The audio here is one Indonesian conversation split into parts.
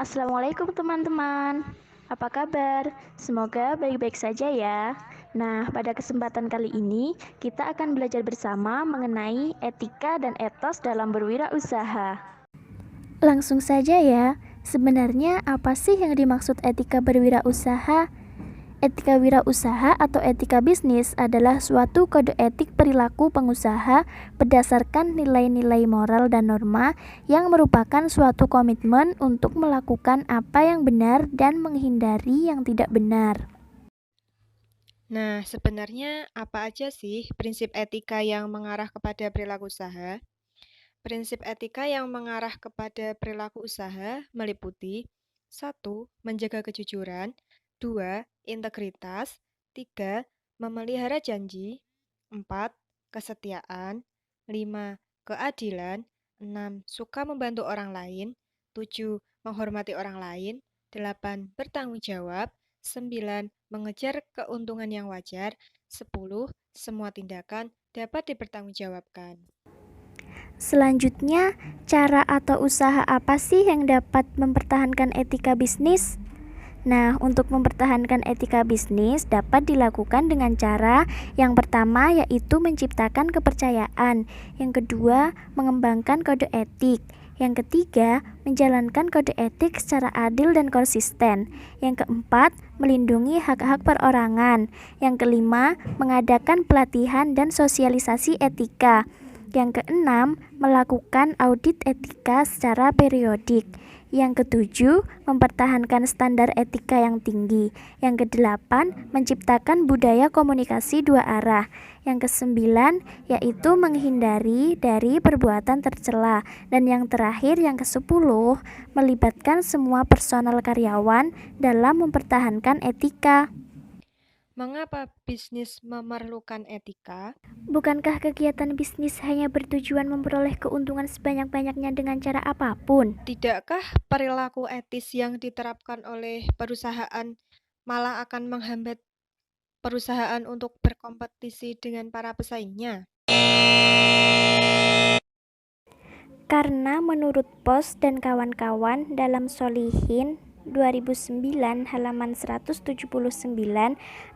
Assalamualaikum teman-teman. Apa kabar? Semoga baik-baik saja ya. Nah, pada kesempatan kali ini kita akan belajar bersama mengenai etika dan etos dalam berwirausaha. Langsung saja ya. Sebenarnya apa sih yang dimaksud etika berwirausaha? Etika wirausaha atau etika bisnis adalah suatu kode etik perilaku pengusaha berdasarkan nilai-nilai moral dan norma yang merupakan suatu komitmen untuk melakukan apa yang benar dan menghindari yang tidak benar. Nah, sebenarnya apa aja sih prinsip etika yang mengarah kepada perilaku usaha? Prinsip etika yang mengarah kepada perilaku usaha meliputi 1. Menjaga kejujuran, 2. Integritas, 3. Memelihara janji, 4. Kesetiaan, 5. Keadilan, 6. Suka membantu orang lain, 7. Menghormati orang lain, 8. Bertanggung jawab, 9. Mengejar keuntungan yang wajar, 10. Semua tindakan dapat dipertanggungjawabkan. Selanjutnya, cara atau usaha apa sih yang dapat mempertahankan etika bisnis? Nah, untuk mempertahankan etika bisnis dapat dilakukan dengan cara yang pertama yaitu menciptakan kepercayaan, yang kedua mengembangkan kode etik, yang ketiga menjalankan kode etik secara adil dan konsisten, yang keempat melindungi hak-hak perorangan, yang kelima mengadakan pelatihan dan sosialisasi etika, yang keenam melakukan audit etika secara periodik. Yang ketujuh, mempertahankan standar etika yang tinggi. Yang kedelapan, menciptakan budaya komunikasi dua arah. Yang kesembilan, yaitu menghindari dari perbuatan tercela. Dan yang terakhir, yang kesepuluh, melibatkan semua personal karyawan dalam mempertahankan etika. Mengapa bisnis memerlukan etika? Bukankah kegiatan bisnis hanya bertujuan memperoleh keuntungan sebanyak-banyaknya dengan cara apapun? Tidakkah perilaku etis yang diterapkan oleh perusahaan malah akan menghambat perusahaan untuk berkompetisi dengan para pesaingnya? Karena menurut Pos dan kawan-kawan dalam Solihin 2009 halaman 179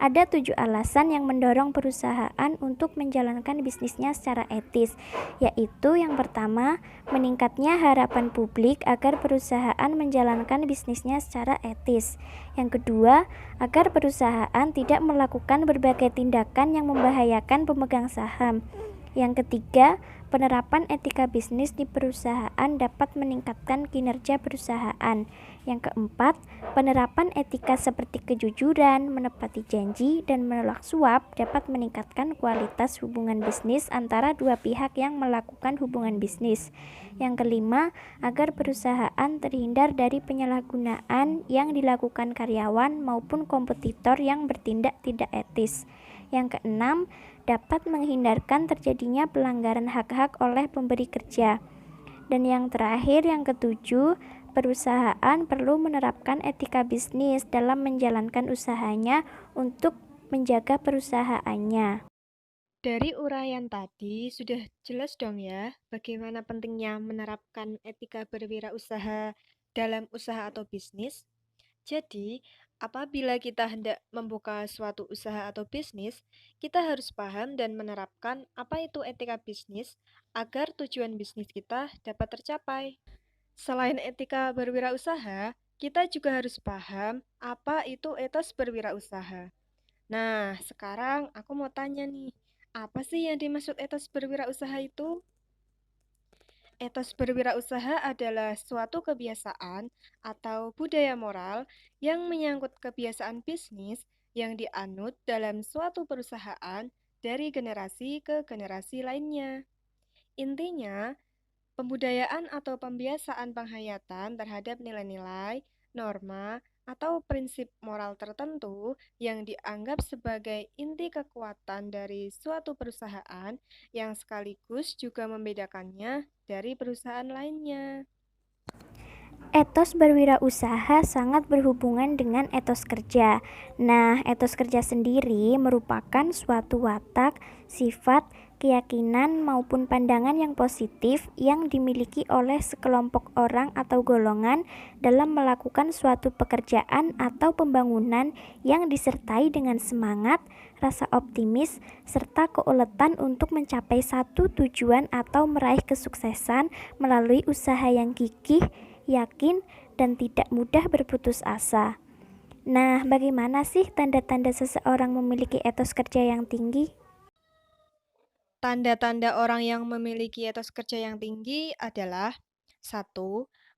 ada 7 alasan yang mendorong perusahaan untuk menjalankan bisnisnya secara etis, yaitu yang pertama, meningkatnya harapan publik agar perusahaan menjalankan bisnisnya secara etis. Yang kedua, agar perusahaan tidak melakukan berbagai tindakan yang membahayakan pemegang saham. Yang ketiga, penerapan etika bisnis di perusahaan dapat meningkatkan kinerja perusahaan. Yang keempat, penerapan etika seperti kejujuran, menepati janji, dan menolak suap dapat meningkatkan kualitas hubungan bisnis antara dua pihak yang melakukan hubungan bisnis. Yang kelima, agar perusahaan terhindar dari penyalahgunaan yang dilakukan karyawan maupun kompetitor yang bertindak tidak etis. Yang keenam, dapat menghindarkan terjadinya pelanggaran hak-hak oleh pemberi kerja. Dan yang terakhir, yang ketujuh, perusahaan perlu menerapkan etika bisnis dalam menjalankan usahanya untuk menjaga perusahaannya. Dari uraian tadi sudah jelas dong ya bagaimana pentingnya menerapkan etika berwirausaha dalam usaha atau bisnis. Jadi, apabila kita hendak membuka suatu usaha atau bisnis, kita harus paham dan menerapkan apa itu etika bisnis agar tujuan bisnis kita dapat tercapai. Selain etika berwirausaha, kita juga harus paham apa itu etos berwirausaha. Nah, sekarang aku mau tanya nih, apa sih yang dimaksud etos berwirausaha itu? Etos berwirausaha adalah suatu kebiasaan atau budaya moral yang menyangkut kebiasaan bisnis yang dianut dalam suatu perusahaan dari generasi ke generasi lainnya. Intinya, pembudayaan atau pembiasaan penghayatan terhadap nilai-nilai, norma, atau prinsip moral tertentu yang dianggap sebagai inti kekuatan dari suatu perusahaan yang sekaligus juga membedakannya dari perusahaan lainnya. Etos berwirausaha sangat berhubungan dengan etos kerja. Nah, etos kerja sendiri merupakan suatu watak, sifat, keyakinan, maupun pandangan yang positif yang dimiliki oleh sekelompok orang atau golongan dalam melakukan suatu pekerjaan atau pembangunan yang disertai dengan semangat, rasa optimis, serta keuletan untuk mencapai satu tujuan atau meraih kesuksesan melalui usaha yang gigih, yakin, dan tidak mudah berputus asa. Nah, bagaimana sih tanda-tanda seseorang memiliki etos kerja yang tinggi? Tanda-tanda orang yang memiliki etos kerja yang tinggi adalah: 1.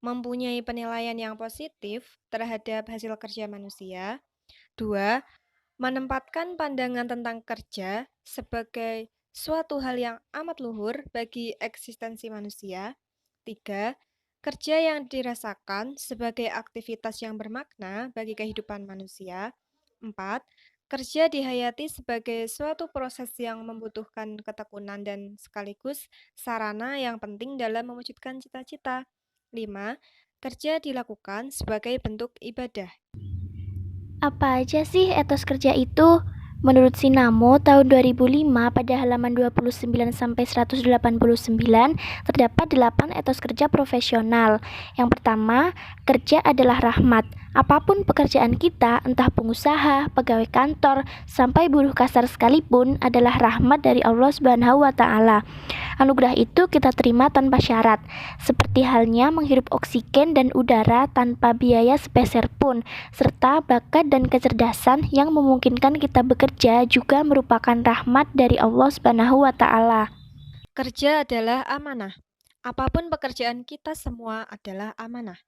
Mempunyai penilaian yang positif terhadap hasil kerja manusia. 2. Menempatkan pandangan tentang kerja sebagai suatu hal yang amat luhur bagi eksistensi manusia. 3. Kerja yang dirasakan sebagai aktivitas yang bermakna bagi kehidupan manusia. 4. Kerja dihayati sebagai suatu proses yang membutuhkan ketekunan dan sekaligus sarana yang penting dalam mewujudkan cita-cita. 5. Kerja dilakukan sebagai bentuk ibadah. Apa aja sih etos kerja itu? Menurut Sinamo tahun 2005 pada halaman 29-189 terdapat 8 etos kerja profesional. Yang pertama, kerja adalah rahmat. Apapun pekerjaan kita, entah pengusaha, pegawai kantor, sampai buruh kasar sekalipun adalah rahmat dari Allah Subhanahu wa taala. Anugerah itu kita terima tanpa syarat, seperti halnya menghirup oksigen dan udara tanpa biaya sepeser pun, serta bakat dan kecerdasan yang memungkinkan kita bekerja juga merupakan rahmat dari Allah Subhanahu wa taala. Kerja adalah amanah. Apapun pekerjaan kita semua adalah amanah.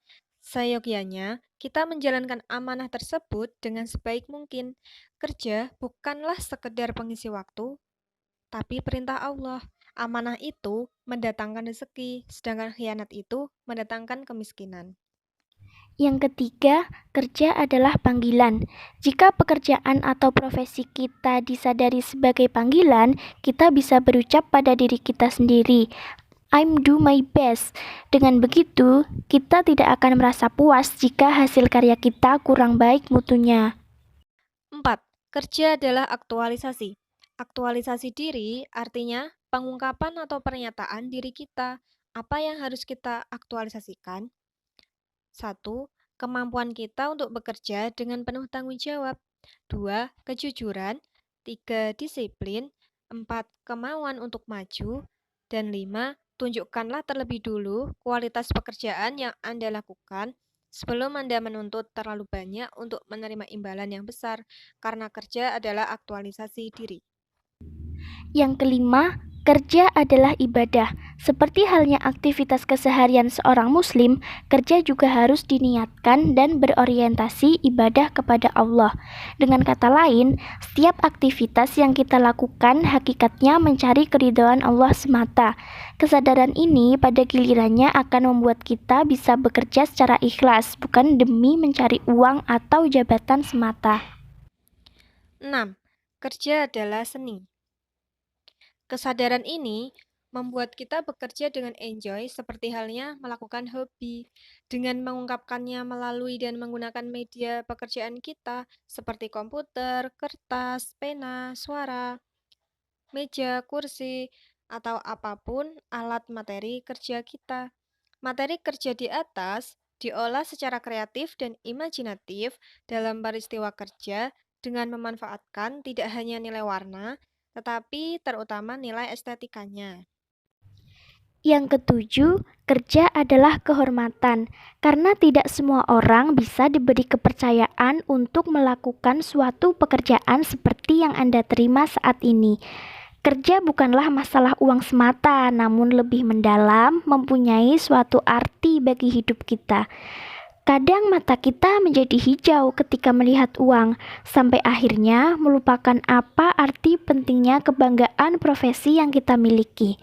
Seyogyanya, kita menjalankan amanah tersebut dengan sebaik mungkin. Kerja bukanlah sekedar pengisi waktu, tapi perintah Allah. Amanah itu mendatangkan rezeki, sedangkan khianat itu mendatangkan kemiskinan. Yang ketiga, kerja adalah panggilan. Jika pekerjaan atau profesi kita disadari sebagai panggilan, kita bisa berucap pada diri kita sendiri, I'm do my best. Dengan begitu, kita tidak akan merasa puas jika hasil karya kita kurang baik mutunya. 4. Kerja adalah aktualisasi. Aktualisasi diri artinya pengungkapan atau pernyataan diri kita. Apa yang harus kita aktualisasikan? 1. Kemampuan kita untuk bekerja dengan penuh tanggung jawab. 2. Kejujuran. 3. Disiplin. 4. Kemauan untuk maju. Dan 5. Tunjukkanlah terlebih dulu kualitas pekerjaan yang Anda lakukan sebelum Anda menuntut terlalu banyak untuk menerima imbalan yang besar, karena kerja adalah aktualisasi diri. Yang kelima, kerja adalah ibadah. Seperti halnya aktivitas keseharian seorang muslim, kerja juga harus diniatkan dan berorientasi ibadah kepada Allah. Dengan kata lain, setiap aktivitas yang kita lakukan hakikatnya mencari keridhaan Allah semata. Kesadaran ini pada gilirannya akan membuat kita bisa bekerja secara ikhlas, bukan demi mencari uang atau jabatan semata. 6. Kerja adalah seni. Kesadaran ini membuat kita bekerja dengan enjoy seperti halnya melakukan hobi, dengan mengungkapkannya melalui dan menggunakan media pekerjaan kita seperti komputer, kertas, pena, suara, meja, kursi, atau apapun alat materi kerja kita. Materi kerja di atas diolah secara kreatif dan imajinatif dalam peristiwa kerja dengan memanfaatkan tidak hanya nilai warna, tetapi terutama nilai estetikanya. Yang ketujuh, kerja adalah kehormatan, karena tidak semua orang bisa diberi kepercayaan untuk melakukan suatu pekerjaan seperti yang Anda terima saat ini. Kerja bukanlah masalah uang semata, namun lebih mendalam, mempunyai suatu arti bagi hidup kita. Kadang mata kita menjadi hijau ketika melihat uang, sampai akhirnya melupakan apa arti pentingnya kebanggaan profesi yang kita miliki.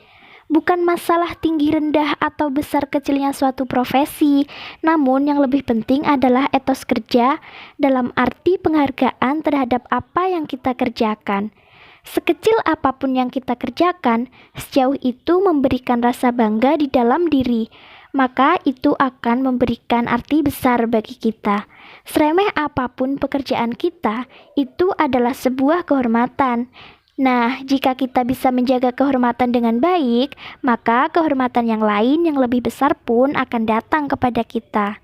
Bukan masalah tinggi rendah atau besar kecilnya suatu profesi, namun yang lebih penting adalah etos kerja dalam arti penghargaan terhadap apa yang kita kerjakan. Sekecil apapun yang kita kerjakan, sejauh itu memberikan rasa bangga di dalam diri. maka itu akan memberikan arti besar bagi kita. Seremeh apapun pekerjaan kita, itu adalah sebuah kehormatan. Nah, jika kita bisa menjaga kehormatan dengan baik, maka kehormatan yang lain yang lebih besar pun akan datang kepada kita.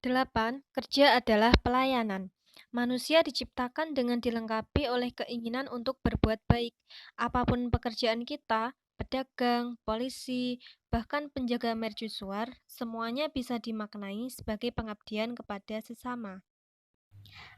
8. Kerja adalah pelayanan. Manusia diciptakan dengan dilengkapi oleh keinginan untuk berbuat baik. Apapun pekerjaan kita, pedagang, polisi, bahkan penjaga mercusuar, semuanya bisa dimaknai sebagai pengabdian kepada sesama.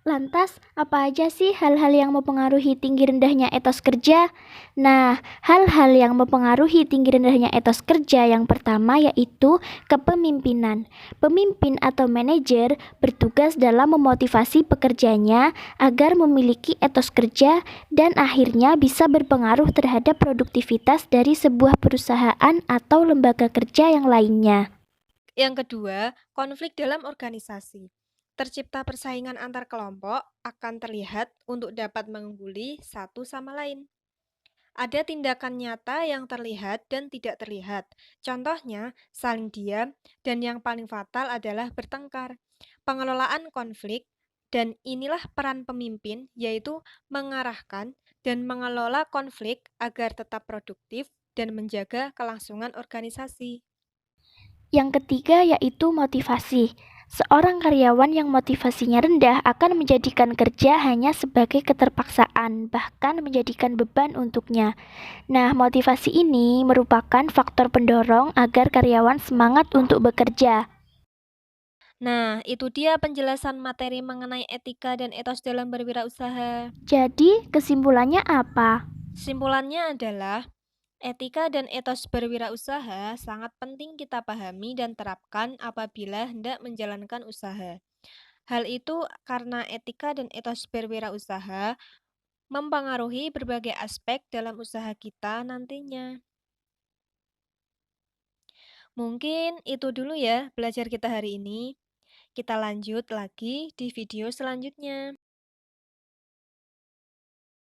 Lantas, apa aja sih hal-hal yang mempengaruhi tinggi rendahnya etos kerja? Nah, hal-hal yang mempengaruhi tinggi rendahnya etos kerja yang pertama yaitu kepemimpinan. Pemimpin atau manajer bertugas dalam memotivasi pekerjanya agar memiliki etos kerja dan akhirnya bisa berpengaruh terhadap produktivitas dari sebuah perusahaan atau lembaga kerja yang lainnya. Yang kedua, konflik dalam organisasi. Tercipta persaingan antar kelompok akan terlihat untuk dapat mengungguli satu sama lain. Ada tindakan nyata yang terlihat dan tidak terlihat. Contohnya, saling diam, dan yang paling fatal adalah bertengkar. Pengelolaan konflik, dan inilah peran pemimpin, yaitu mengarahkan dan mengelola konflik agar tetap produktif dan menjaga kelangsungan organisasi. Yang ketiga yaitu motivasi. Seorang karyawan yang motivasinya rendah akan menjadikan kerja hanya sebagai keterpaksaan, bahkan menjadikan beban untuknya. Nah, motivasi ini merupakan faktor pendorong agar karyawan semangat untuk bekerja. Nah, itu dia penjelasan materi mengenai etika dan etos dalam berwirausaha. Jadi, kesimpulannya apa? Simpulannya adalah etika dan etos berwirausaha sangat penting kita pahami dan terapkan apabila hendak menjalankan usaha. Hal itu karena etika dan etos berwirausaha mempengaruhi berbagai aspek dalam usaha kita nantinya. Mungkin itu dulu ya belajar kita hari ini. Kita lanjut lagi di video selanjutnya.